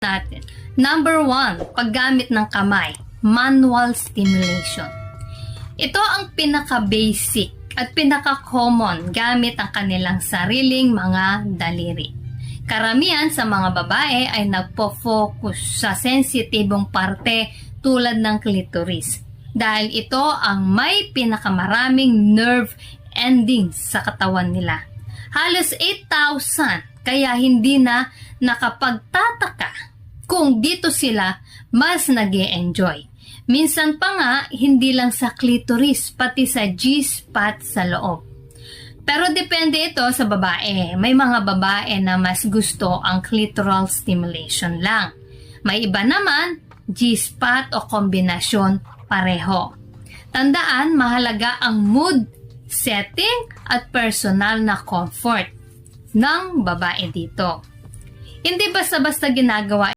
natin. Number 1, paggamit ng kamay, manual stimulation. Ito ang pinaka-basic at pinaka-common gamit ang kanilang sariling mga daliri. Karamihan sa mga babae ay nagpo-focus sa sensitibong parte tulad ng clitoris dahil ito ang may pinakamaraming nerve endings sa katawan nila. Halos 8,000, kaya hindi na nakapagtataka kung dito sila mas nag-e-enjoy. Minsan pa nga, hindi lang sa clitoris, pati sa G-spot sa loob. Pero depende ito sa babae. May mga babae na mas gusto ang clitoral stimulation lang. May iba naman, G-spot o kombinasyon pareho. Tandaan, mahalaga ang mood, setting at personal na comfort ng babae dito. Hindi basta-basta ginagawa